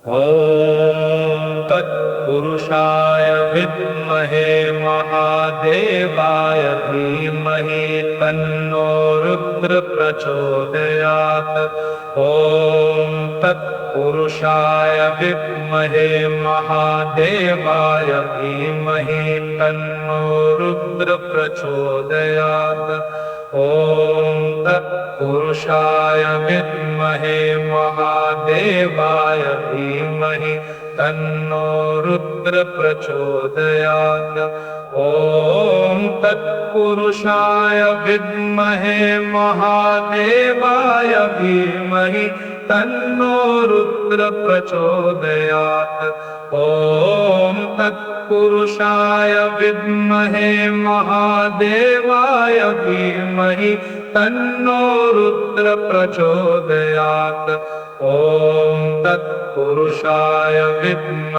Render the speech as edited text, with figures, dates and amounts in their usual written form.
ॐ तत्पुरुषाय विद्महे महादेवाय धीमहि तन्नो रुद्र प्रचोदयात्। ॐ तत्पुरुषाय विद्महे महादेवाय धीमहि तन्नो रुद्र प्रचोदयात्। ॐ तत्पुरुषाय विद्महे महादेवाय धीमहि तन्नो रुद्र प्रचोदयात्। ॐ तत्पुरुषाय विद्महे महादेवाय धीमहि तन्नो रुद्र प्रचोदयात्। ॐ तत्पुरुषाय विद्महे महादेवाय धीमहि तन्नो रुद्र प्रचोदयात्। ॐ तत्पुरुषाय विद्महे